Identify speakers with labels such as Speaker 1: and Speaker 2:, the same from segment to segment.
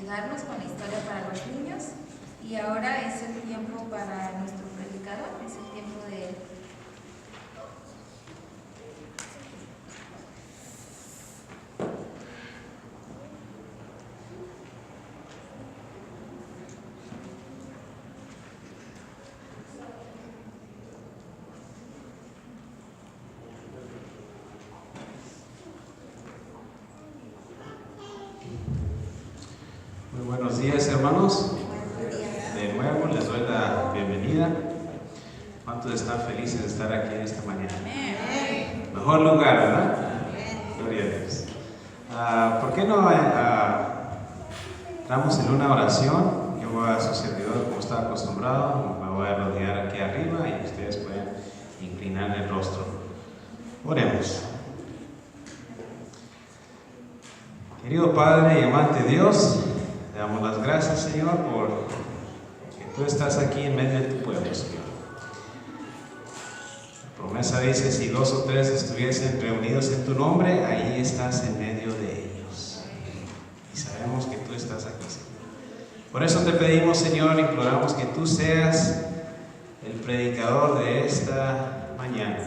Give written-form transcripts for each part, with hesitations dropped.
Speaker 1: ayudarnos con la historia para los niños. Y ahora es el tiempo para nuestro predicador, es el tiempo de él.
Speaker 2: Muy buenos días, hermanos. De nuevo les doy la bienvenida. ¿Cuántos están felices de estar aquí en esta mañana? Mejor lugar, ¿verdad? Gloria a Dios. ¿Por qué no entramos en una oración? Yo voy a su servidor como estaba acostumbrado. Me voy a rodear aquí arriba y ustedes pueden inclinar el rostro. Oremos. Querido Padre y amante Dios, te damos las gracias, Señor, por que tú estás aquí en medio de tu pueblo, Señor. La promesa dice, si 2 o 3 estuviesen reunidos en tu nombre, ahí estás en medio de ellos. Y sabemos que tú estás aquí, Señor. Por eso te pedimos, Señor, imploramos que tú seas el predicador de esta mañana.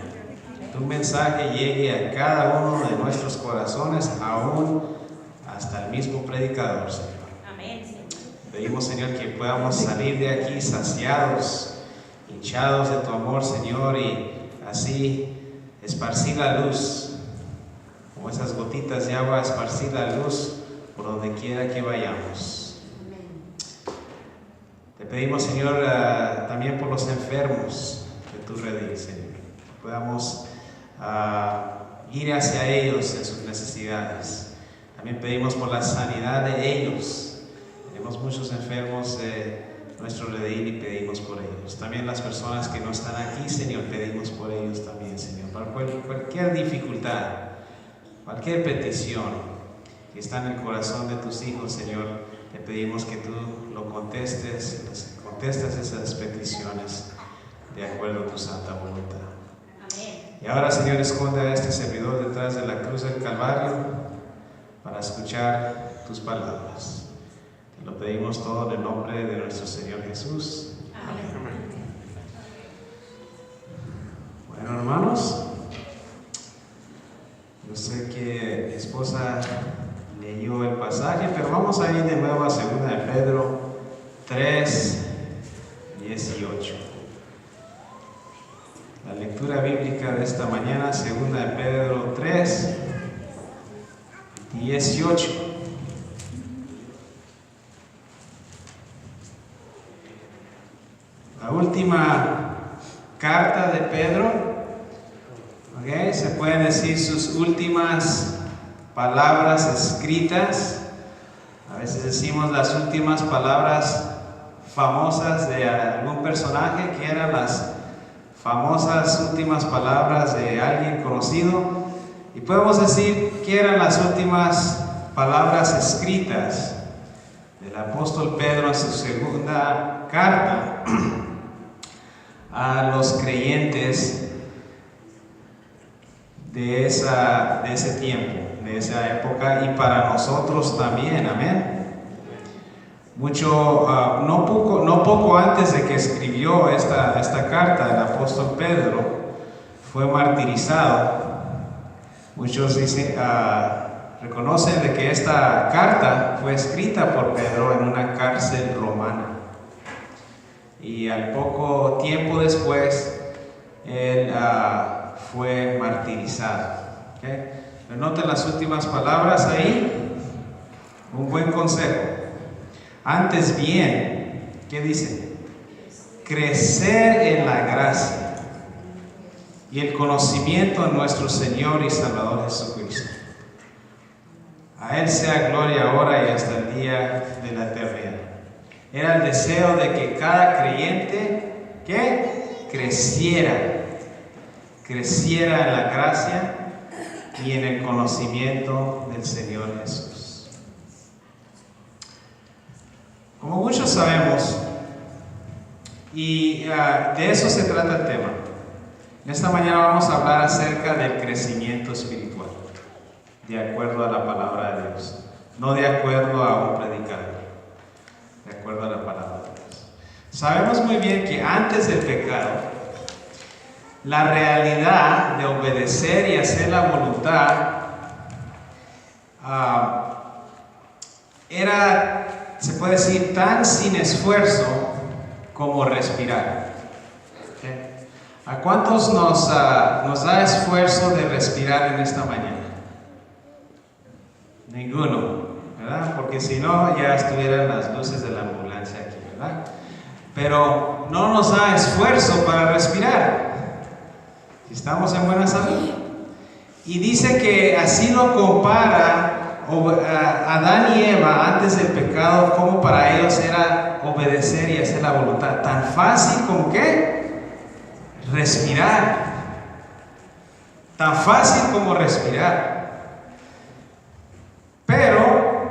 Speaker 2: Que tu mensaje llegue a cada uno de nuestros corazones, aún hasta el mismo predicador, Señor. Pedimos, Señor, que podamos salir de aquí saciados, hinchados de tu amor, Señor, y así esparcir la luz, como esas gotitas de agua, esparcir la luz por donde quiera que vayamos. Te pedimos, Señor, también por los enfermos de tu redil, Señor, que podamos ir hacia ellos en sus necesidades. También pedimos por la sanidad de ellos. Tenemos muchos enfermos de nuestro redil y pedimos por ellos. También las personas que no están aquí, Señor, pedimos por ellos también, Señor. Para cualquier dificultad, cualquier petición que está en el corazón de tus hijos, Señor, te pedimos que tú lo contestes esas peticiones de acuerdo a tu santa voluntad. Amén. Y ahora, Señor, esconde a este servidor detrás de la cruz del Calvario para escuchar tus palabras. Lo pedimos todo en el nombre de nuestro Señor Jesús. Amén. Bueno, hermanos, yo sé que mi esposa leyó el pasaje, pero vamos a ir de nuevo a 2 de Pedro 3, 18. La lectura bíblica de esta mañana, 2 de Pedro 3, 18. La última carta de Pedro, ¿okay? Se pueden decir sus últimas palabras escritas. A veces decimos las últimas palabras famosas de algún personaje, que eran las famosas últimas palabras de alguien conocido. Y podemos decir que eran las últimas palabras escritas del apóstol Pedro en su segunda carta a los creyentes de ese tiempo, de esa época, y para nosotros también, amén. No poco antes de que escribió esta carta, el apóstol Pedro fue martirizado. Muchos dicen, reconocen de que esta carta fue escrita por Pedro en una cárcel romana. Y al poco tiempo después, él fue martirizado. ¿Okay? Pero noten las últimas palabras ahí. Un buen consejo. Antes bien, ¿qué dice? Crecer en la gracia y el conocimiento de nuestro Señor y Salvador Jesucristo. A Él sea gloria ahora y hasta el día de la eternidad. Era el deseo de que cada creyente que creciera en la gracia y en el conocimiento del Señor Jesús. Como muchos sabemos, y de eso se trata el tema. En esta mañana vamos a hablar acerca del crecimiento espiritual, de acuerdo a la palabra de Dios, no de acuerdo a un predicador. de acuerdo a la palabra de Dios. Sabemos muy bien que antes del pecado, la realidad de obedecer y hacer la voluntad era, se puede decir, tan sin esfuerzo como respirar. ¿Okay? ¿A cuántos nos da esfuerzo de respirar en esta mañana? Ninguno, ¿verdad? Porque si no, ya estuvieran las luces de la ambulancia aquí, ¿verdad? Pero no nos da esfuerzo para respirar. Estamos en buena salud. Y dice que así lo compara Adán y Eva antes del pecado, como para ellos era obedecer y hacer la voluntad. Tan fácil como que respirar. Tan fácil como respirar. Pero,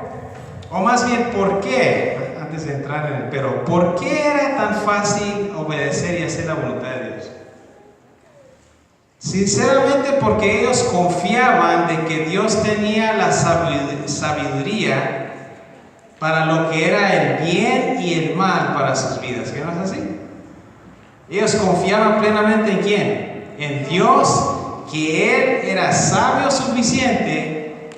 Speaker 2: o más bien, ¿por qué? Antes de entrar en el pero, ¿por qué era tan fácil obedecer y hacer la voluntad de Dios? Sinceramente, porque ellos confiaban de que Dios tenía la sabiduría para lo que era el bien y el mal para sus vidas. ¿Qué no es así? Ellos confiaban plenamente en ¿quién? En Dios, que Él era sabio suficiente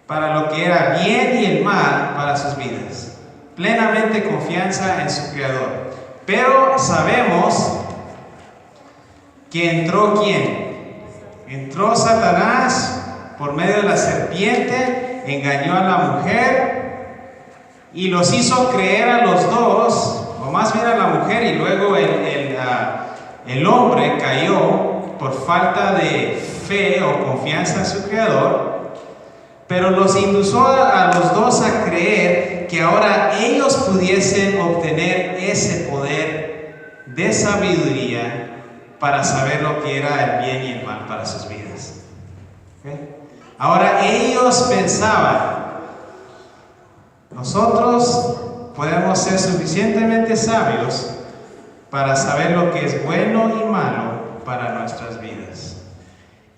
Speaker 2: para lo que era bien y el mal para sus vidas. Plenamente confianza en su Creador. Pero sabemos que entró ¿quién? Entró Satanás por medio de la serpiente, engañó a la mujer y los hizo creer a los dos, o más bien a la mujer, y luego el hombre cayó por falta de fe o confianza en su Creador, pero los indujo a los dos a creer que ahora ellos pudiesen obtener ese poder de sabiduría para saber lo que era el bien y el mal para sus vidas. ¿Okay? Ahora ellos pensaban, nosotros podemos ser suficientemente sabios para saber lo que es bueno y malo para nuestras vidas.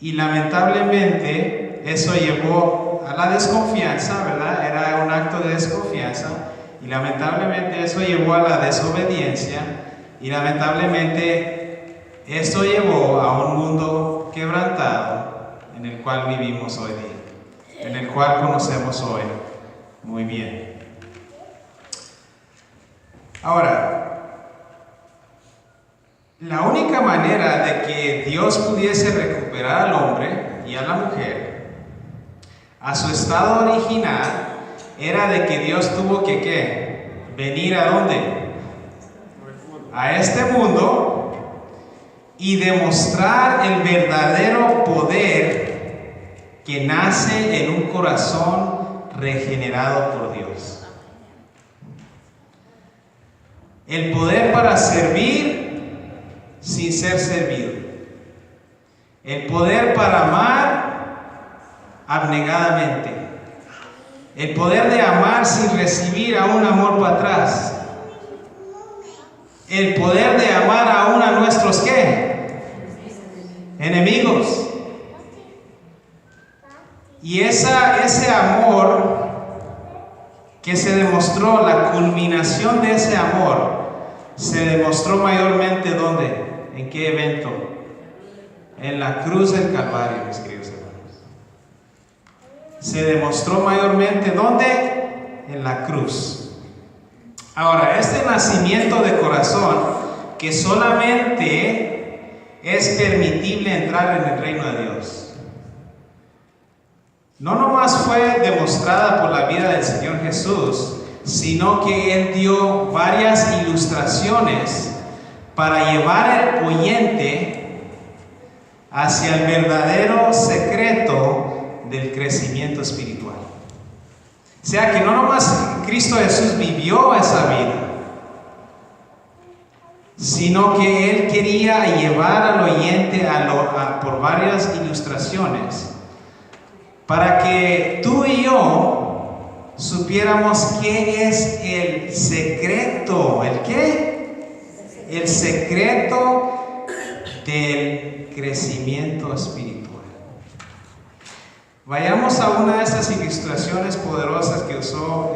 Speaker 2: Y lamentablemente eso llevó a la desconfianza, ¿verdad? Era un acto de desconfianza. Y lamentablemente eso llevó a la desobediencia. Y lamentablemente esto llevó a un mundo quebrantado en el cual vivimos hoy día, en el cual conocemos hoy muy bien. Ahora, la única manera de que Dios pudiese recuperar al hombre y a la mujer a su estado original era de que Dios tuvo que ¿qué? Venir ¿a dónde? A este mundo y demostrar el verdadero poder que nace en un corazón regenerado por Dios. El poder para servir sin ser servido. El poder para amar abnegadamente. El poder de amar sin recibir aún amor para atrás. El poder de amar aún a nuestros ¿qué? Enemigos. Y ese amor que se demostró, la culminación de ese amor, se demostró mayormente ¿dónde? ¿En qué evento? En la cruz del Calvario, mis queridos hermanos. Se demostró mayormente ¿dónde? En la cruz. Ahora, este nacimiento de corazón que solamente es permitible entrar en el reino de Dios, no nomás fue demostrada por la vida del Señor Jesús, sino que Él dio varias ilustraciones para llevar el oyente hacia el verdadero secreto del crecimiento espiritual. O sea que no nomás Cristo Jesús vivió esa vida, sino que Él quería llevar al oyente por varias ilustraciones para que tú y yo supiéramos qué es el secreto. ¿El qué? El secreto del crecimiento espiritual. Vayamos a una de esas ilustraciones poderosas que usó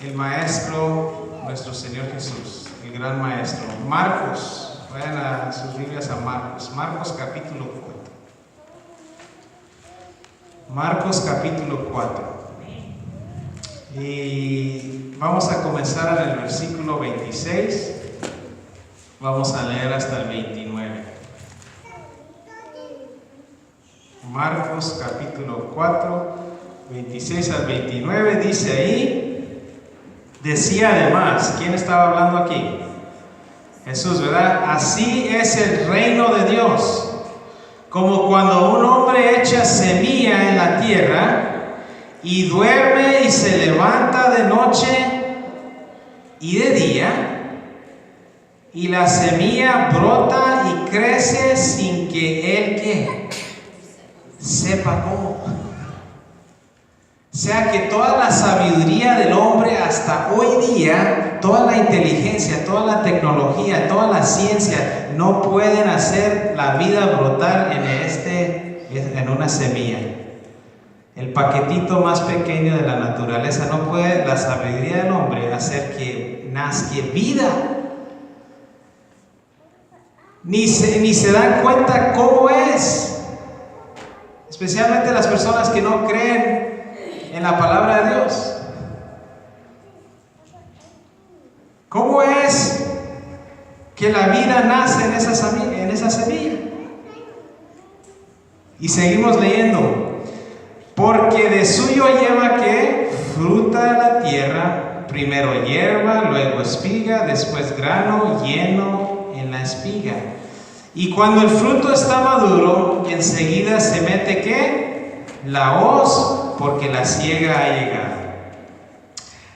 Speaker 2: el Maestro, nuestro Señor Jesús, el gran Maestro. Marcos, vayan a sus Biblias a Marcos, Marcos capítulo 4. Marcos capítulo 4. Y vamos a comenzar en el versículo 26. Vamos a leer hasta el 29. Marcos capítulo 4, 26 al 29, dice ahí, decía además, ¿quién estaba hablando aquí? Jesús, ¿verdad? Así es el reino de Dios, como cuando un hombre echa semilla en la tierra y duerme y se levanta de noche y de día, y la semilla brota y crece sin que él ¿qué? Sepa cómo. O sea que toda la sabiduría del hombre hasta hoy día, toda la inteligencia, toda la tecnología, toda la ciencia no pueden hacer la vida brotar en una semilla. El paquetito más pequeño de la naturaleza no puede la sabiduría del hombre hacer que nazca vida. Ni se dan cuenta cómo es. Especialmente las personas que no creen en la palabra de Dios. ¿Cómo es que la vida nace en esa semilla? Y seguimos leyendo. Porque de suyo lleva que fruta la tierra, primero hierba, luego espiga, después grano lleno en la espiga. Y cuando el fruto está maduro, enseguida se mete ¿qué? La hoz, porque la siega ha llegado.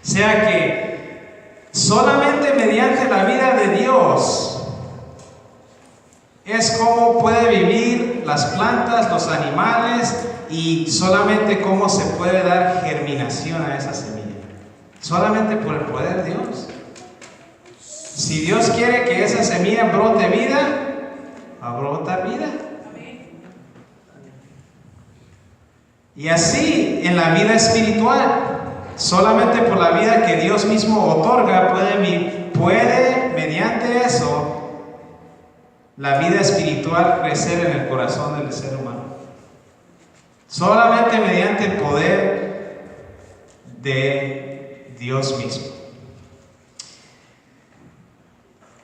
Speaker 2: O sea que solamente mediante la vida de Dios es como puede vivir las plantas, los animales, y solamente cómo se puede dar germinación a esa semilla. Solamente por el poder de Dios. Si Dios quiere que esa semilla brote vida, va a brotar vida. Y así en la vida espiritual, solamente por la vida que Dios mismo otorga, puede mediante eso la vida espiritual crecer en el corazón del ser humano. Solamente mediante el poder de Dios mismo.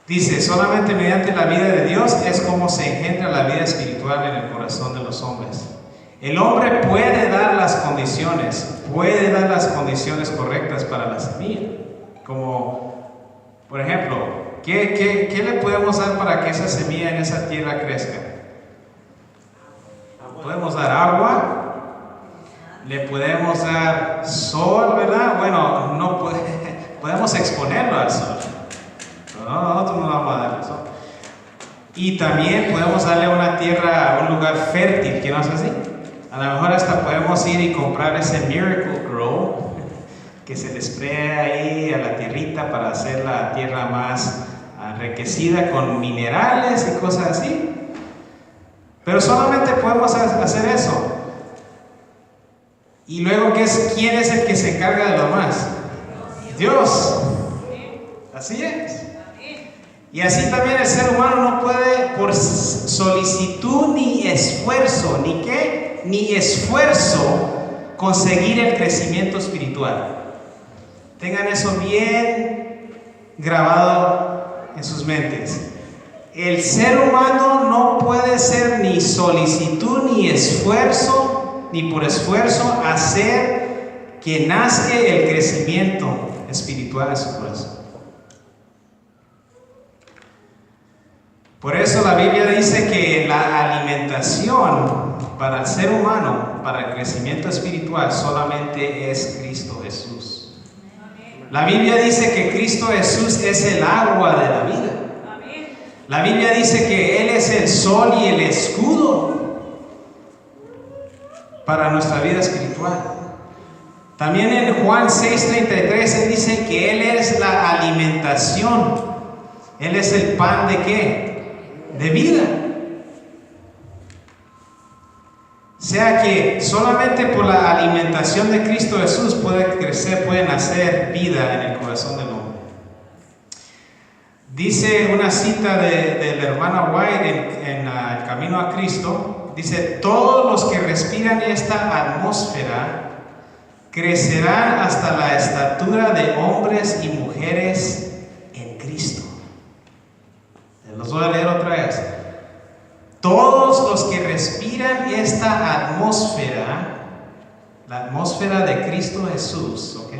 Speaker 2: Dice, solamente mediante la vida de Dios es como se engendra la vida espiritual en el corazón de los hombres. El hombre puede dar las condiciones correctas para la semilla. Como, por ejemplo, ¿qué le podemos dar para que esa semilla en esa tierra crezca? Podemos dar agua, le podemos dar sol, ¿verdad? Bueno, no podemos exponerlo al sol. No, nosotros no vamos a darle el sol. Y también podemos darle una tierra, un lugar fértil, ¿qué no es así? A lo mejor hasta podemos ir y comprar ese Miracle Grow que se le sprea ahí a la tierrita para hacer la tierra más enriquecida con minerales y cosas así. Pero solamente podemos hacer eso. Y luego, ¿quién es el que se encarga de lo más? Dios. Así es. Y así también el ser humano no puede por solicitud ni esfuerzo, ni esfuerzo conseguir el crecimiento espiritual. Tengan eso bien grabado en sus mentes. El ser humano no puede ser ni solicitud ni esfuerzo, ni por esfuerzo hacer que nazca el crecimiento espiritual en su corazón. Por eso la Biblia dice que la alimentación para el ser humano, para el crecimiento espiritual, solamente es Cristo Jesús. La Biblia dice que Cristo Jesús es el agua de la vida. La Biblia dice que Él es el sol y el escudo para nuestra vida espiritual. También en Juan 6:33 Él dice que Él es la alimentación. Él es el pan ¿de qué? De vida. O sea que solamente por la alimentación de Cristo Jesús puede crecer, puede nacer vida en el corazón del hombre. Dice una cita de la hermana White en El Camino a Cristo, dice: todos los que respiran esta atmósfera crecerán hasta la estatura de hombres y mujeres en Cristo. Los voy a leer otra vez. Todos los que respiran esta atmósfera, la atmósfera de Cristo Jesús, ¿ok?,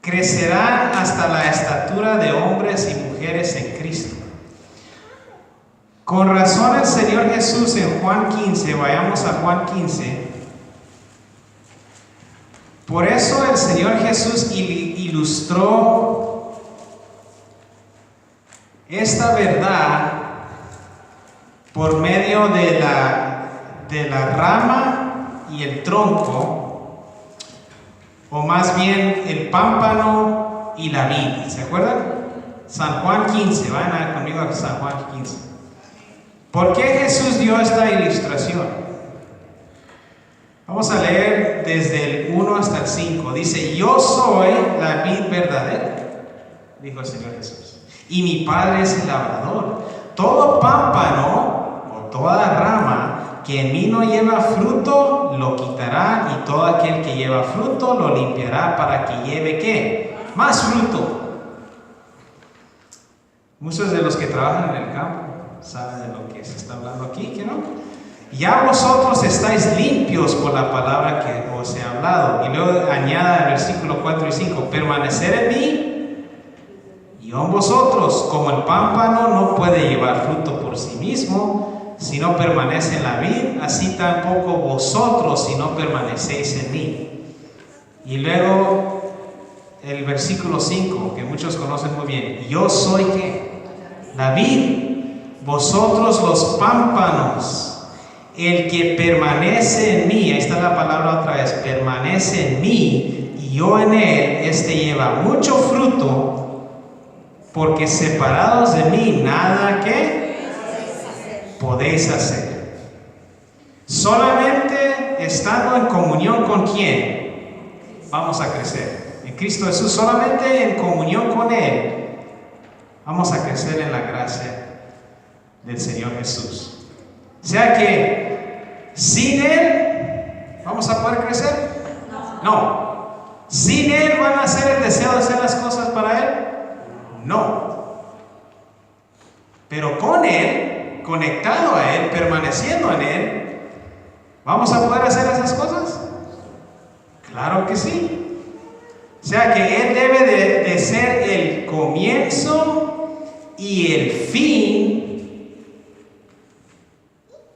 Speaker 2: crecerán hasta la estatura de hombres y mujeres en Cristo. Con razón el Señor Jesús en Juan 15, vayamos a Juan 15. Por eso el Señor Jesús ilustró esta verdad por medio de la rama y el tronco, o más bien el pámpano y la vid. ¿Se acuerdan? San Juan 15, vayan conmigo a San Juan 15. ¿Por qué Jesús dio esta ilustración? Vamos a leer desde el 1 hasta el 5. Dice: yo soy la vid verdadera, dijo el Señor Jesús, y mi Padre es el labrador. Todo pámpano o toda rama que en mí no lleva fruto, lo quitará, y todo aquel que lleva fruto, lo limpiará para que lleve, ¿qué? Más fruto. Muchos de los que trabajan en el campo saben de lo que se está hablando aquí, ¿que no? Ya vosotros estáis limpios por la palabra que os he hablado. Y luego añada el versículo 4 y 5: permanecer en mí y yo en vosotros. Como el pámpano no puede llevar fruto por sí mismo si no permanece en la vid, así tampoco vosotros si no permanecéis en mí. Y luego el versículo 5, que muchos conocen muy bien: yo soy, ¿qué? La vid, vosotros los pámpanos. El que permanece en mí, ahí está la palabra otra vez, permanece en mí y yo en él, este lleva mucho fruto, porque separados de mí nada que podéis hacer. Solamente estando en comunión con ¿quién? Vamos a crecer. En Cristo Jesús, solamente en comunión con Él vamos a crecer en la gracia del Señor Jesús. O sea que sin Él ¿vamos a poder crecer? No. ¿Sin Él van a hacer el deseo de hacer las cosas para Él? No. Pero con Él, conectado a Él, permaneciendo en Él, ¿vamos a poder hacer esas cosas? Claro que sí. O sea que Él debe de ser el comienzo y el fin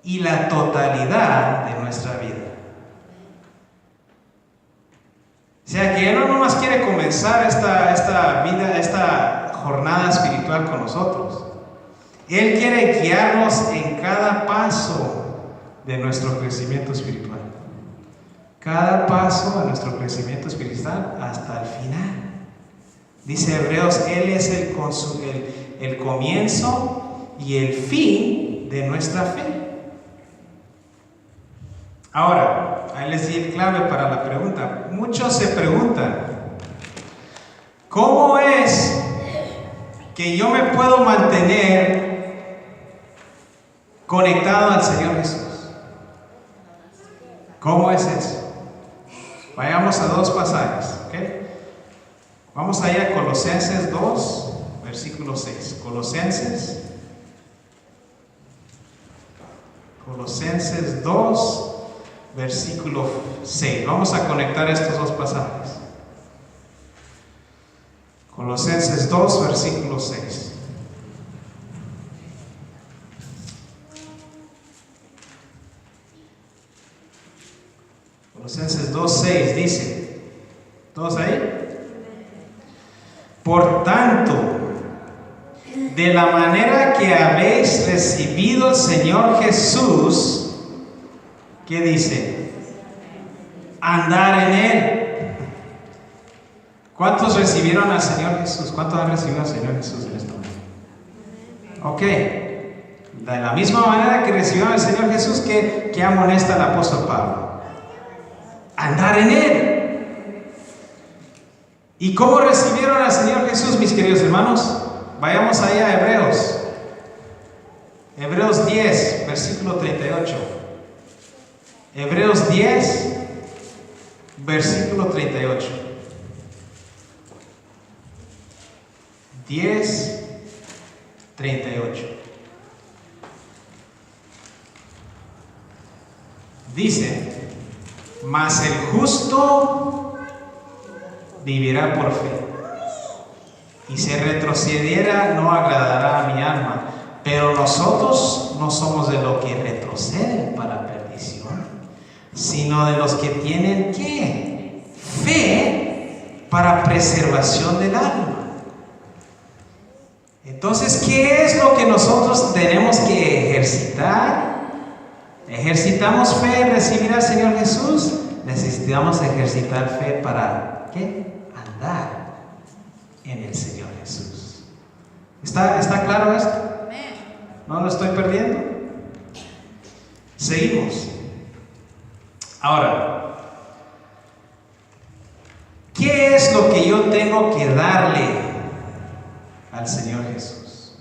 Speaker 2: y la totalidad de nuestra vida. O sea que Él no nomás quiere comenzar esta vida, esta jornada espiritual con nosotros. Él quiere guiarnos en cada paso de nuestro crecimiento espiritual. Cada paso de nuestro crecimiento espiritual hasta el final. Dice Hebreos: Él es el comienzo y el fin de nuestra fe. Ahora, ahí les di el clave para la pregunta. Muchos se preguntan: ¿cómo es que yo me puedo mantener conectado al Señor Jesús? ¿Cómo es eso? Vayamos a dos pasajes, ¿ok? Vamos allá a Colosenses 2, versículo 6. Colosenses 2, versículo 6. Vamos a conectar estos dos pasajes. Colosenses 2, versículo 6. Colosenses 2, 6 dice: ¿todos ahí? Por tanto, de la manera que habéis recibido al Señor Jesús, ¿qué dice? Andar en Él. ¿Cuántos recibieron al Señor Jesús? ¿Cuántos han recibido al Señor Jesús en este momento? Ok. De la misma manera que recibieron al Señor Jesús, que amonesta el apóstol Pablo. Andar en Él. ¿Y cómo recibieron al Señor Jesús, mis queridos hermanos? Vayamos allá a Hebreos. Hebreos 10, versículo 38. Hebreos 10, versículo 38. 10, 38. Dice: mas el justo vivirá por fe, y si retrocediera no agradará a mi alma. Pero nosotros no somos de los que retroceden para perdición, sino de los que tienen ¿qué? Fe para preservación del alma. Entonces, ¿qué es lo que nosotros tenemos que ejercitar? ¿Ejercitamos fe en recibir al Señor Jesús? Necesitamos ejercitar fe para ¿qué? Andar en el Señor Jesús. ¿Está claro esto? ¿No lo estoy perdiendo? Seguimos. Ahora, ¿qué es lo que yo tengo que darle al Señor Jesús?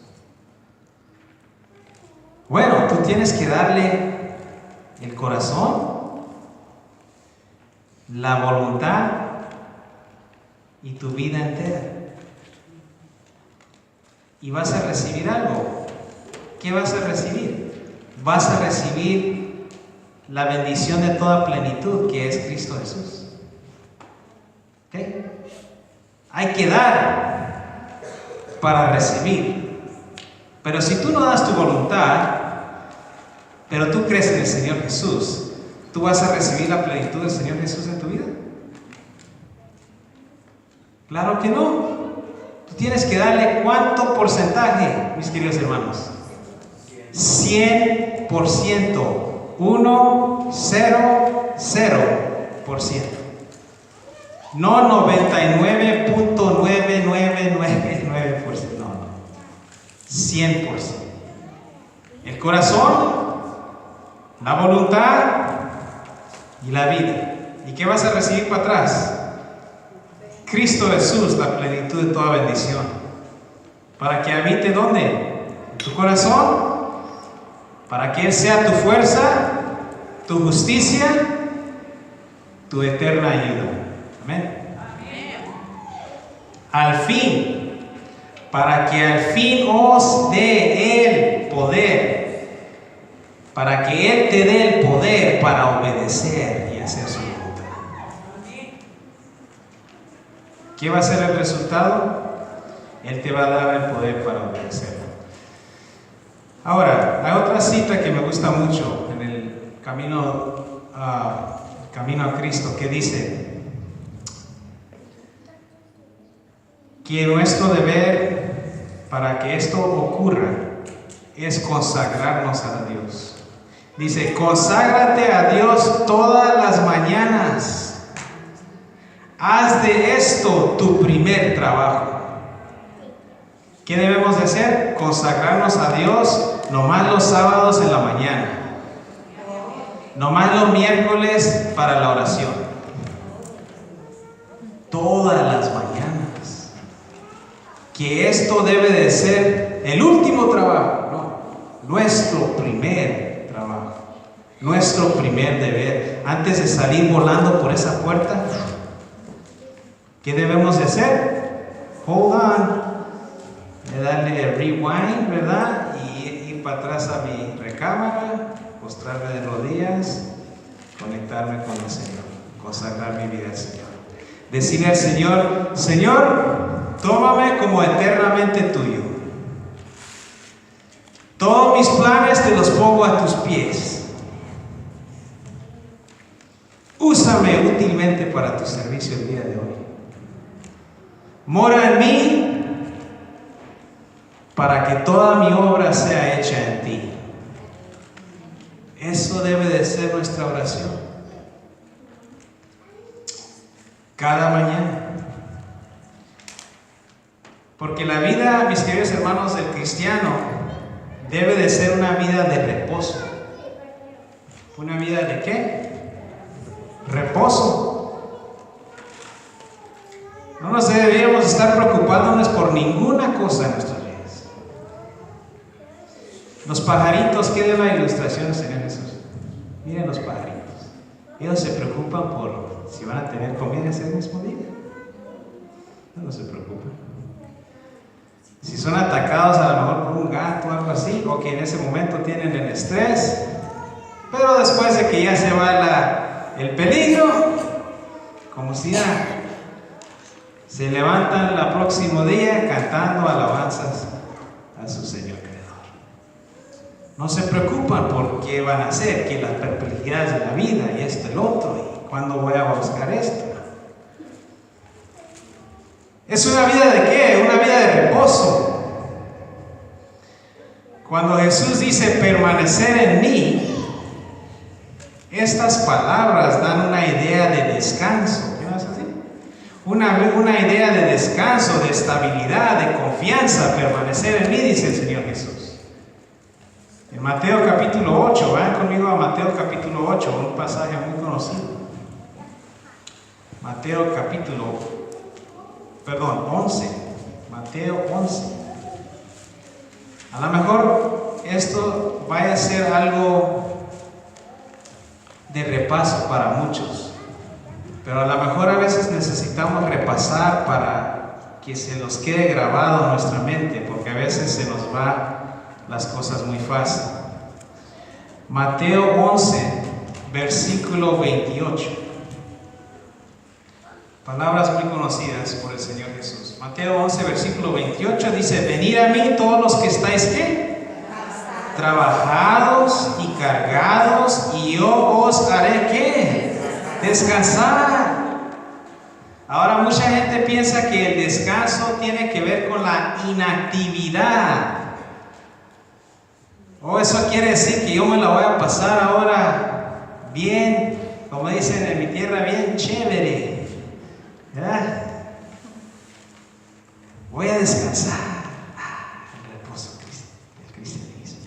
Speaker 2: Bueno, tú tienes que darle el corazón, la voluntad y tu vida entera. Y vas a recibir algo. ¿Qué vas a recibir? Vas a recibir la bendición de toda plenitud, que es Cristo Jesús. ¿Ok? Hay que dar para recibir. Pero si tú no das tu voluntad, pero tú crees en el Señor Jesús, ¿tú vas a recibir la plenitud del Señor Jesús en tu vida? Claro que no. Tú tienes que darle ¿cuánto porcentaje, mis queridos hermanos? 100%. 1, 0, 0%. No 99.9999%. No. 100%. El corazón, la voluntad y la vida. ¿Y qué vas a recibir para atrás? Cristo Jesús, la plenitud de toda bendición. ¿Para que habite dónde? En tu corazón. Para que Él sea tu fuerza, tu justicia, tu eterna ayuda. Amén. Al fin, para que al fin os dé el poder, para que Él te dé el poder para obedecer y hacer su voluntad. ¿Qué va a ser el resultado? Él te va a dar el poder para obedecer. Ahora, hay otra cita que me gusta mucho en el camino a Cristo, que dice que nuestro deber para que esto ocurra es consagrarnos a Dios. Dice: conságrate a Dios todas las mañanas. Haz de esto tu primer trabajo. ¿Qué debemos de hacer? Consagrarnos a Dios nomás los sábados en la mañana, nomás los miércoles para la oración, todas las mañanas. Que esto debe de ser el último trabajo, no, nuestro primer trabajo, nuestro primer deber. Antes de salir volando por esa puerta, ¿qué debemos de hacer? Hold on, de darle rewind, ¿verdad? Y ir para atrás a mi recámara, postrarme de rodillas, conectarme con el Señor, consagrar mi vida al Señor. Decirle al Señor: Señor, tómame como eternamente tuyo. Todos mis planes te los pongo a tus pies. Úsame útilmente para tu servicio el día de hoy. Mora en mí para que toda mi obra sea hecha en ti. Eso debe de ser nuestra oración cada mañana. Porque la vida, mis queridos hermanos, del cristiano debe de ser una vida de reposo. ¿Una vida de qué? Reposo. No nos deberíamos estar preocupándonos por ninguna cosa en nuestros días. Los pajaritos, ¿qué de la ilustración, Señor Jesús? Miren los pajaritos. Ellos se preocupan por si van a tener comida ese mismo día. No se preocupan. Si son atacados a lo mejor por un gato o algo así, o que en ese momento tienen el estrés, pero después de que ya se va el peligro, como si ya se levantan el próximo día cantando alabanzas a su Señor Creador. No se preocupan por qué van a hacer, que las perplejidades de la vida y esto, el otro, y cuándo voy a buscar esto. ¿Es una vida de qué? Una vida de reposo. Cuando Jesús dice permanecer en mí, estas palabras dan una idea de descanso. ¿Qué vas a decir? Una idea de descanso, de estabilidad, de confianza. Permanecer en mí, dice el Señor Jesús. En Mateo capítulo 8, vayan conmigo a Mateo capítulo 8, un pasaje muy conocido. Mateo capítulo 11. Mateo 11. A lo mejor esto vaya a ser algo de repaso para muchos, pero a lo mejor a veces necesitamos repasar para que se nos quede grabado en nuestra mente, porque a veces se nos va las cosas muy fácil. Mateo 11, versículo 28. Palabras muy conocidas por el Señor Jesús. Mateo 11, versículo 28 dice: venid a mí todos los que estáis ¿qué? Trabajados y cargados, y yo os haré ¿qué? Descansar. Ahora mucha gente piensa que el descanso tiene que ver con la inactividad. Eso quiere decir que yo me la voy a pasar ahora bien, como dicen en mi tierra, bien chévere. ¿Verdad? Voy a descansar. El reposo del cristianismo.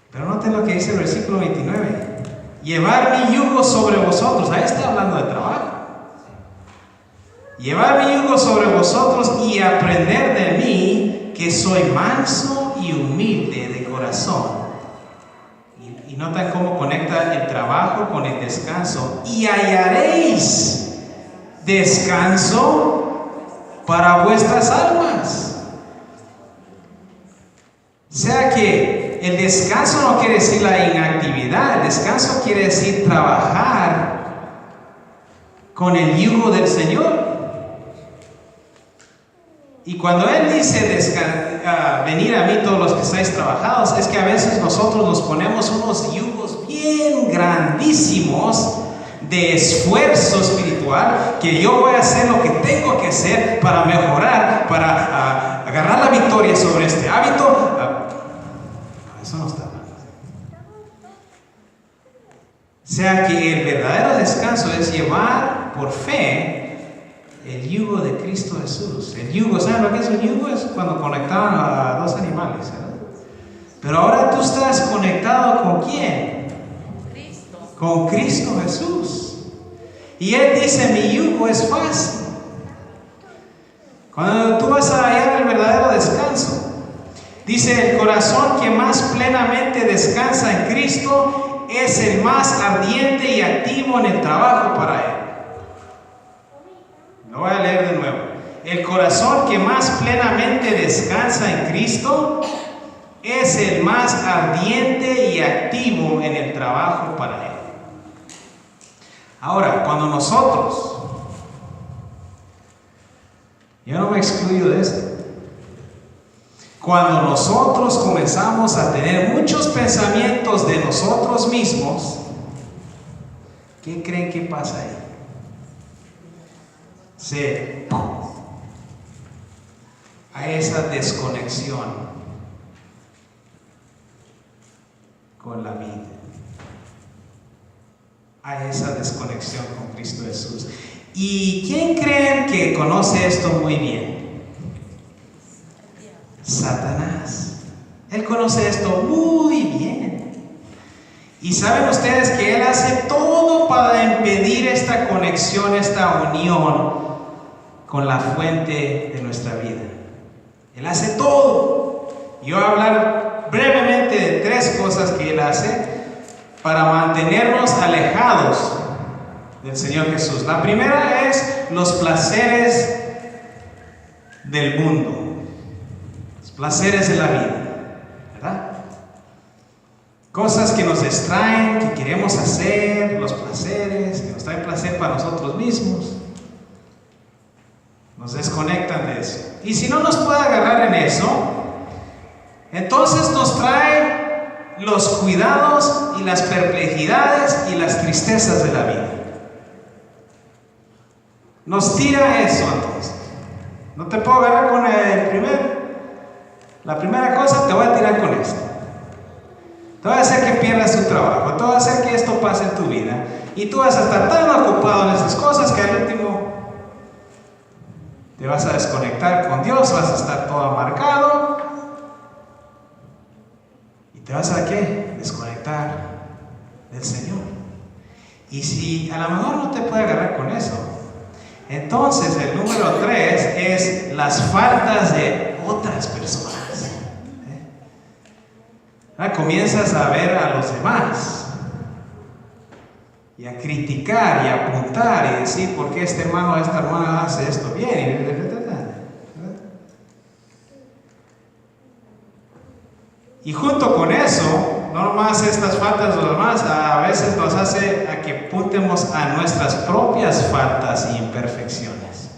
Speaker 2: Pero noten lo que dice el versículo 29. Llevar mi yugo sobre vosotros. Ahí está hablando de trabajo. Llevar mi yugo sobre vosotros y aprender de mí, que soy manso y humilde de corazón. Y notan cómo conecta el trabajo con el descanso. Y hallaréis descanso para vuestras almas. O sea que el descanso no quiere decir la inactividad. El descanso quiere decir trabajar con el yugo del Señor. Y cuando Él dice venir a mí todos los que estáis trabajados, es que a veces nosotros nos ponemos unos yugos bien grandísimos de esfuerzo espiritual, que yo voy a hacer lo que tengo que hacer para mejorar, para agarrar la victoria sobre este hábito. Eso no está mal. O sea que el verdadero descanso es llevar por fe el yugo de Cristo Jesús. El yugo, ¿saben lo que es el yugo? Es cuando conectaban a dos animales, ¿verdad? Pero ahora tú estás conectado ¿con quién?
Speaker 1: Cristo.
Speaker 2: Con Cristo Jesús. Y Él dice: mi yugo es fácil. Cuando tú vas a hallar el verdadero descanso, dice: el corazón que más plenamente descansa en Cristo es el más ardiente y activo en el trabajo para Él. Lo voy a leer de nuevo. El corazón que más plenamente descansa en Cristo es el más ardiente y activo en el trabajo para Él. Ahora, cuando nosotros, yo no me excluyo de esto, cuando nosotros comenzamos a tener muchos pensamientos de nosotros mismos, ¿qué creen que pasa ahí? A esa desconexión con la vida, a esa desconexión con Cristo Jesús. ¿Y quién creen que conoce esto muy bien? Satanás. Él conoce esto muy bien. Y saben ustedes que Él hace todo para impedir esta conexión, esta unión con la fuente de nuestra vida. Él hace todo. Yo voy a hablar brevemente de 3 cosas que Él hace para mantenernos alejados del Señor Jesús. La primera es los placeres del mundo, los placeres de la vida, ¿verdad? Cosas que nos distraen, que queremos hacer, los placeres, que nos traen placer para nosotros mismos, nos desconectan de eso. Y si no nos puede agarrar en eso, entonces nos trae los cuidados y las perplejidades y las tristezas de la vida. Nos tira eso entonces. No te puedo agarrar con la primera cosa, te voy a tirar con esto. Te voy a hacer que pierdas tu trabajo, te voy a hacer que esto pase en tu vida. Y tú vas a estar tan ocupado en esas cosas que al último te vas a desconectar con Dios, vas a estar todo amargado. Y te vas a ¿qué? Desconectar del Señor. Y si a lo mejor no te puede agarrar con eso, entonces el número 3 es las faltas de otras personas. Comienzas a ver a los demás y a criticar y a apuntar y decir por qué este hermano o esta hermana hace esto bien. Y junto con eso, no nomás estas faltas de los demás, a veces nos hace a que apuntemos a nuestras propias faltas y imperfecciones.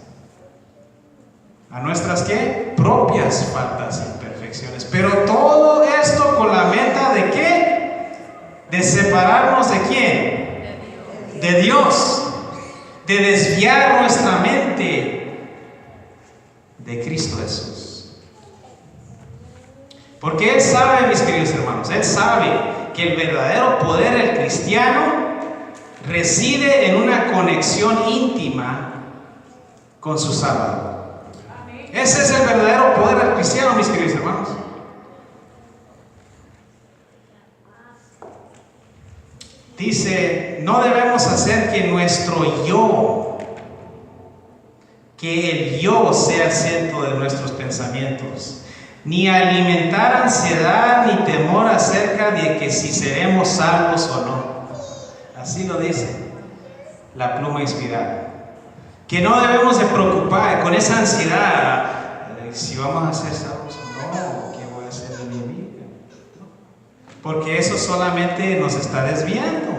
Speaker 2: ¿A nuestras qué? Propias faltas y imperfecciones. Pero todo esto con la meta de ¿qué? De separarnos de ¿quién? De Dios. De desviar nuestra mente de Cristo Jesús. Porque Él sabe, mis queridos hermanos, Él sabe que el verdadero poder del cristiano reside en una conexión íntima con su Salvador. Ese es el verdadero poder del cristiano, mis queridos hermanos. Dice, no debemos hacer que nuestro yo, que el yo sea el centro de nuestros pensamientos, ni alimentar ansiedad ni temor acerca de que si seremos salvos o no. Así lo dice la pluma inspirada. Que no debemos de preocupar con esa ansiedad, si vamos a ser salvos o no, qué voy a hacer de mi vida. Porque eso solamente nos está desviando.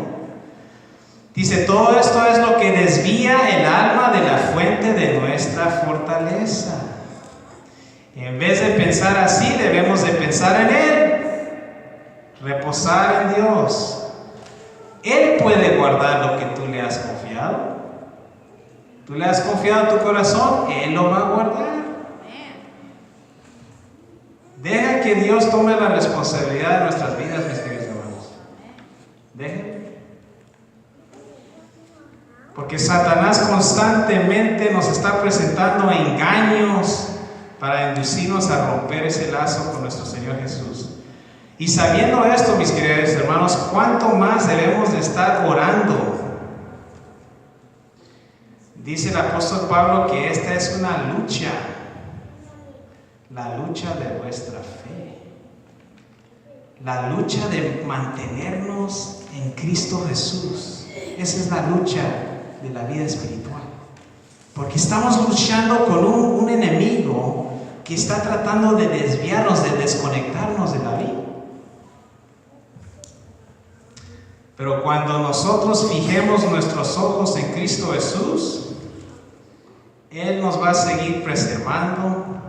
Speaker 2: Dice, todo esto es lo que desvía el alma de la fuente de nuestra fortaleza. En vez de pensar así, debemos de pensar en Él, reposar en Dios. Él puede guardar lo que tú le has confiado. Tú le has confiado tu corazón, Él lo va a guardar. Deja que Dios tome la responsabilidad de nuestras vidas, mis queridos hermanos. Déjenme. Porque Satanás constantemente nos está presentando engaños para inducirnos a romper ese lazo con nuestro Señor Jesús. Y sabiendo esto, mis queridos hermanos, ¿cuánto más debemos de estar orando? Dice el apóstol Pablo que esta es una lucha, la lucha de vuestra fe, la lucha de mantenernos en Cristo Jesús. Esa es la lucha de la vida espiritual, porque estamos luchando con un enemigo que está tratando de desviarnos, de desconectarnos de la vida. Pero cuando nosotros fijemos nuestros ojos en Cristo Jesús, Él nos va a seguir preservando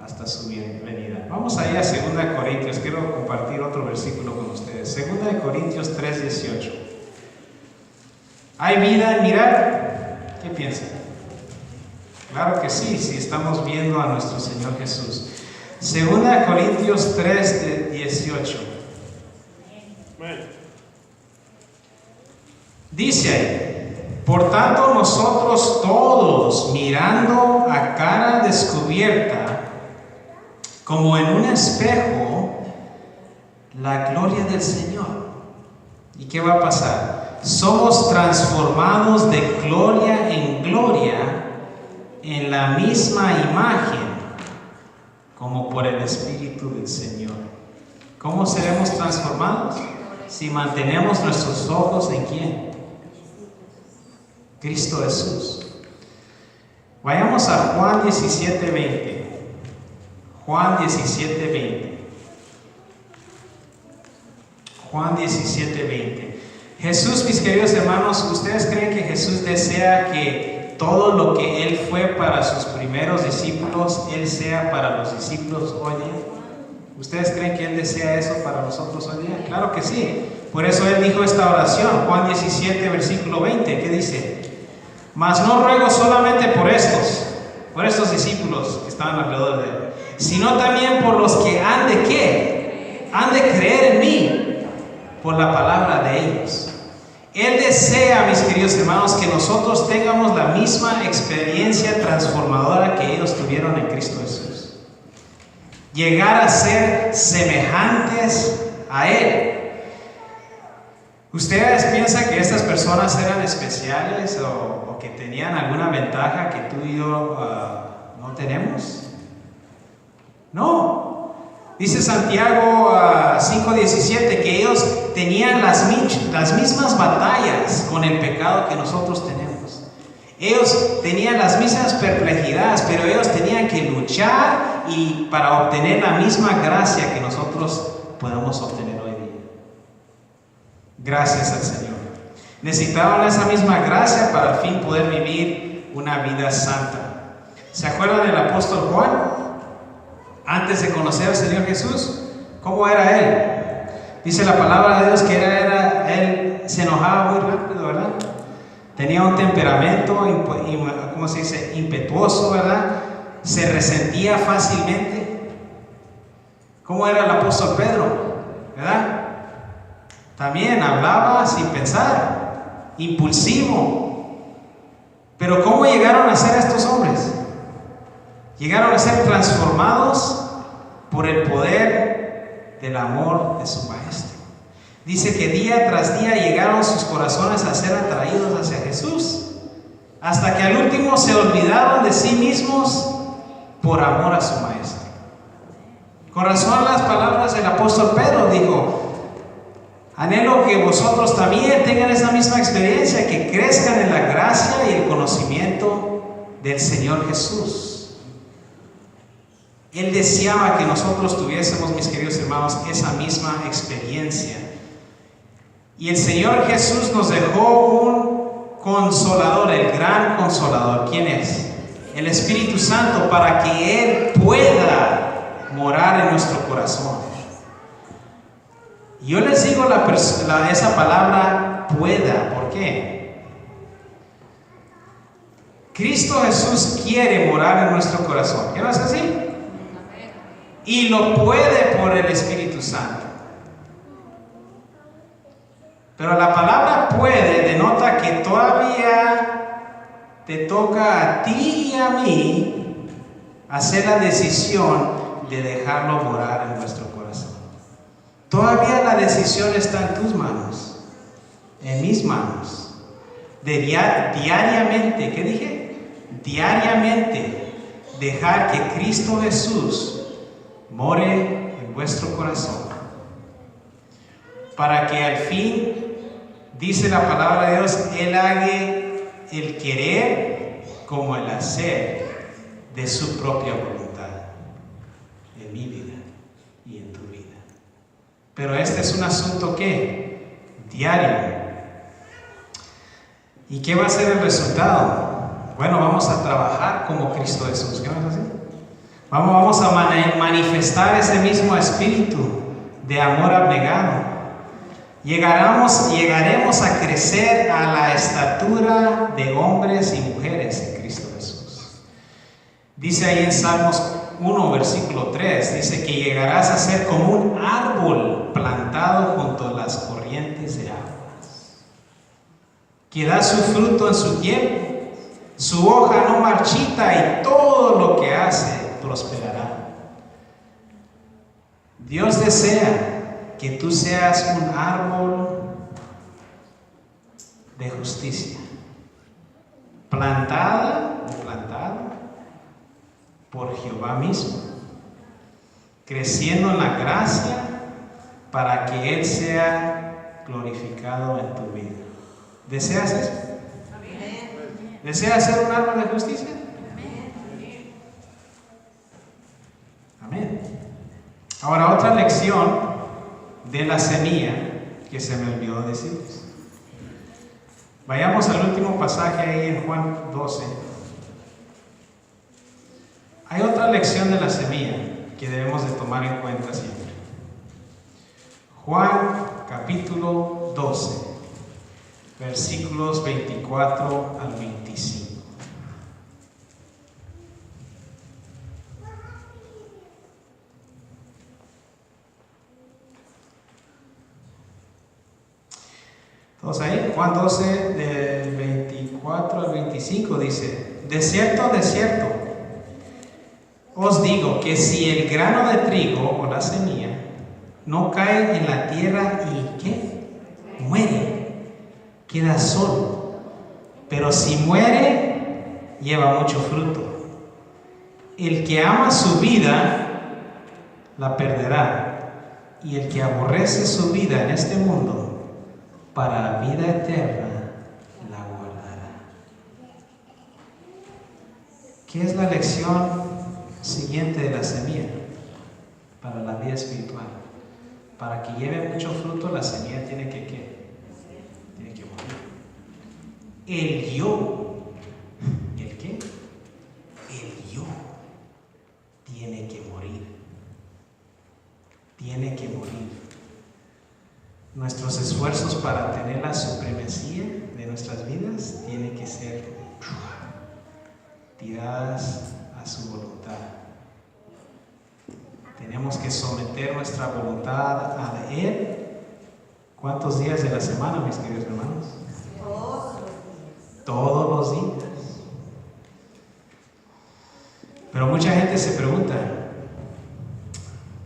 Speaker 2: hasta su venida. Vamos a ir a 2 Corintios. Quiero compartir otro versículo con ustedes. 2 Corintios 3:18. ¿Hay vida en mirar? ¿Qué piensan? Claro que sí, si estamos viendo a nuestro Señor Jesús. 2 Corintios 3:18. Dice ahí, por tanto nosotros todos, mirando a cara descubierta como en un espejo, la gloria del Señor. ¿Y qué va a pasar? Somos transformados de gloria en gloria en la misma imagen, como por el Espíritu del Señor. ¿Cómo seremos transformados? Si mantenemos nuestros ojos en ¿quién? Cristo Jesús. Vayamos a Juan 17:20. Juan 17:20. Juan 17:20. Jesús, mis queridos hermanos, ¿ustedes creen que Jesús desea que todo lo que Él fue para sus primeros discípulos, Él sea para los discípulos hoy día? ¿Ustedes creen que Él desea eso para nosotros hoy día? Claro que sí. Por eso Él dijo esta oración, Juan 17, versículo 20, ¿qué dice? Mas no ruego solamente por estos discípulos que estaban alrededor de Él, sino también por los que han de ¿qué? Han de creer en mí por la palabra de ellos. Él desea, mis queridos hermanos, que nosotros tengamos la misma experiencia transformadora que ellos tuvieron en Cristo Jesús. Llegar a ser semejantes a Él. ¿Ustedes piensan que estas personas eran especiales o que tenían alguna ventaja que tú y yo no tenemos? No. Dice Santiago 5:17 que ellos tenían las mismas batallas con el pecado que nosotros tenemos. Ellos tenían las mismas perplejidades, pero ellos tenían que luchar y para obtener la misma gracia que nosotros podemos obtener hoy día. Gracias al Señor. Necesitaban esa misma gracia para al fin poder vivir una vida santa. ¿Se acuerdan del apóstol Juan? Antes de conocer al Señor Jesús, ¿cómo era él? Dice la palabra de Dios que él se enojaba muy rápido, ¿verdad? Tenía un temperamento, ¿cómo se dice? Impetuoso, ¿verdad? Se resentía fácilmente. ¿Cómo era el apóstol Pedro? ¿Verdad? También hablaba sin pensar, impulsivo. Pero ¿cómo llegaron a ser estos hombres? Llegaron a ser transformados por el poder del amor de su Maestro. Dice que día tras día llegaron sus corazones a ser atraídos hacia Jesús, hasta que al último se olvidaron de sí mismos por amor a su Maestro. Con razón las palabras del apóstol Pedro dijo: anhelo que vosotros también tengan esa misma experiencia, que crezcan en la gracia y el conocimiento del Señor Jesús. Él deseaba que nosotros tuviésemos, mis queridos hermanos, esa misma experiencia. Y el Señor Jesús nos dejó un consolador, el gran consolador. ¿Quién es? El Espíritu Santo, para que Él pueda morar en nuestro corazón. Yo les digo esa palabra pueda. ¿Por qué? Cristo Jesús quiere morar en nuestro corazón. ¿Qué no es así? Y lo puede por el Espíritu Santo. Pero la palabra puede denota que todavía te toca a ti y a mí hacer la decisión de dejarlo morar en nuestro corazón. Todavía la decisión está en tus manos, en mis manos. Diariamente, ¿qué dije? Diariamente dejar que Cristo Jesús more en vuestro corazón, para que al fin, dice la palabra de Dios, Él haga el querer como el hacer de su propia voluntad en mi vida y en tu vida. Pero este es un asunto ¿qué? Diario. ¿Y qué va a ser el resultado? Bueno, vamos a trabajar como Cristo Jesús. ¿Qué vamos a hacer? Vamos a manifestar ese mismo espíritu de amor abnegado. Llegaremos a crecer a la estatura de hombres y mujeres en Cristo Jesús. Dice ahí en Salmos 1, versículo 3, dice que llegarás a ser como un árbol plantado junto a las corrientes de aguas, que da su fruto en su tiempo, su hoja no marchita y todo lo que hace prosperará. Dios desea que tú seas un árbol de justicia, plantado por Jehová mismo, creciendo en la gracia para que Él sea glorificado en tu vida. ¿Deseas eso? Amén. ¿Deseas ser un árbol de justicia? Amén. Ahora, otra lección de la semilla que se me olvidó decirles. Vayamos al último pasaje ahí en Juan 12. Hay otra lección de la semilla que debemos de tomar en cuenta siempre. Juan capítulo 12, versículos 24 al 25. Todos ahí, Juan 12, del 24 al 25 dice: de cierto, os digo que si el grano de trigo o la semilla no cae en la tierra y ¿qué? Muere, queda solo. Pero si muere, lleva mucho fruto. El que ama su vida, la perderá. Y el que aborrece su vida en este mundo, para vida eterna, la guardará. ¿Qué es la lección siguiente de la semilla para la vida espiritual? Para que lleve mucho fruto, la semilla tiene que ¿qué? Tiene que morir. El yo, ¿el qué? El yo tiene que morir. Tiene que morir. Nuestros esfuerzos para tener la supremacía de nuestras vidas tienen que ser tiradas a su voluntad. Tenemos que someter nuestra voluntad a Él. ¿Cuántos días de la semana, mis queridos hermanos? Todos los días. Pero mucha gente se pregunta,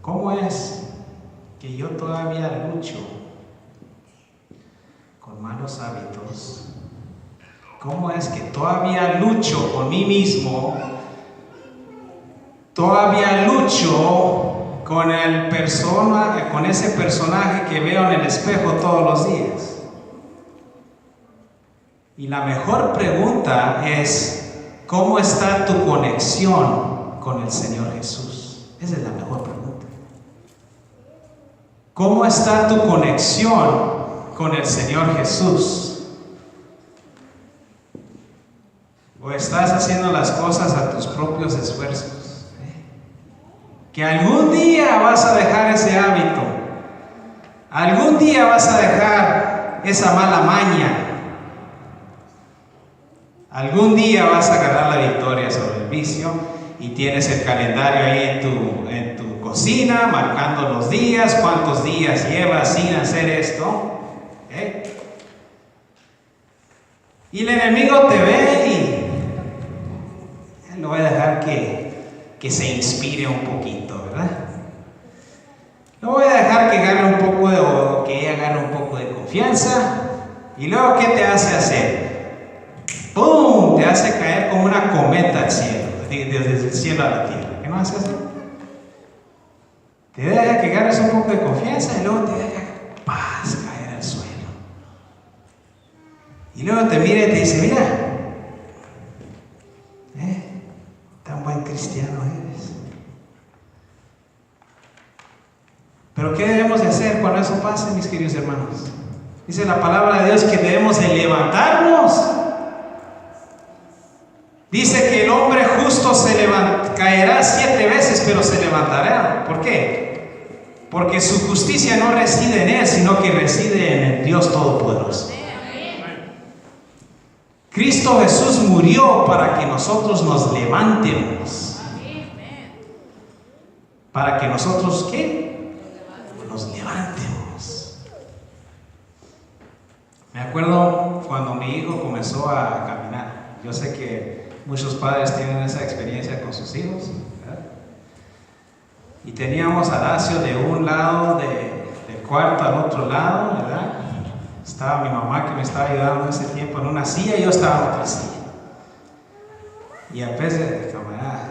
Speaker 2: ¿cómo es que yo todavía lucho con malos hábitos? ¿Cómo es que todavía lucho con mí mismo? Todavía lucho con ese personaje que veo en el espejo todos los días. Y la mejor pregunta es: ¿cómo está tu conexión con el Señor Jesús? Esa es la mejor pregunta. ¿Cómo está tu conexión con el Señor Jesús? ¿O estás haciendo las cosas a tus propios esfuerzos? Que algún día vas a dejar ese hábito, algún día vas a dejar esa mala maña, algún día vas a ganar la victoria sobre el vicio, y tienes el calendario ahí en tu cocina marcando los días, cuántos días llevas sin hacer esto. Y el enemigo te ve y lo voy a dejar que se inspire un poquito, ¿verdad? Lo voy a dejar que agarre un poco de confianza. Y luego, ¿qué te hace hacer? ¡Pum! Te hace caer como una cometa al cielo, desde el cielo a la tierra. ¿Qué no hace hacer? Te deja que agarres un poco de confianza y luego te deja caer al suelo. Y luego te mira y te dice: mira, tan buen cristiano eres. Pero ¿qué debemos de hacer cuando eso pase, mis queridos hermanos? Dice la palabra de Dios que debemos de levantarnos. Dice que el hombre justo caerá 7 veces, pero se levantará. ¿Por qué? Porque su justicia no reside en él, sino que reside en el Dios Todopoderoso. Cristo Jesús murió para que nosotros nos levantemos. Para que nosotros, ¿qué? Nos levantemos. Me acuerdo cuando mi hijo comenzó a caminar. Yo sé que muchos padres tienen esa experiencia con sus hijos, ¿verdad? Y teníamos a Dacio de un lado del cuarto al otro lado, ¿verdad? Estaba mi mamá que me estaba ayudando en ese tiempo en una silla y yo estaba en otra silla. Y a veces de camarada,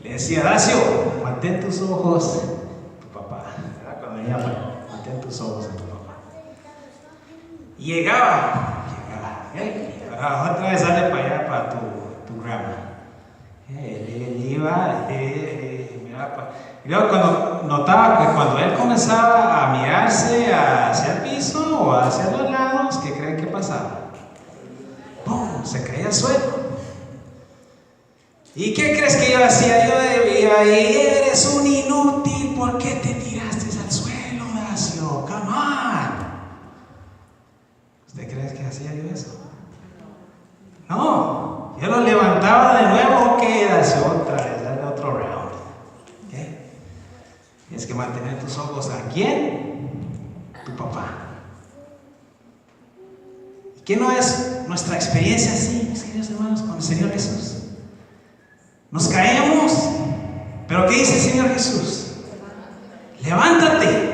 Speaker 2: le decía, Dacio, mantén tus ojos en tu papá, ¿verdad? Cuando venía, mantén tus ojos en tu papá. Y llegaba, otra vez sale para allá, para tu grama. Él iba, miraba, y luego cuando notaba que cuando él comenzaba a mirarse hacia el piso o hacia los lados, ¿qué creen que pasaba? ¡Pum! Se caía al suelo. ¿Y qué crees que yo hacía? Yo debía ir, eres un inútil, ¿por qué te tiraste al suelo, Dacio? Come on. ¿Usted cree que hacía yo eso? No, yo lo levantaba de nuevo, ok, Dacio, otra vez, dale otro round. ¿Okay? Tienes que mantener tus ojos ¿a quién? Tu papá. ¿Y qué no es nuestra experiencia así, mis queridos hermanos, con el Señor Jesús? Nos caemos, pero ¿qué dice el Señor Jesús? Levántate.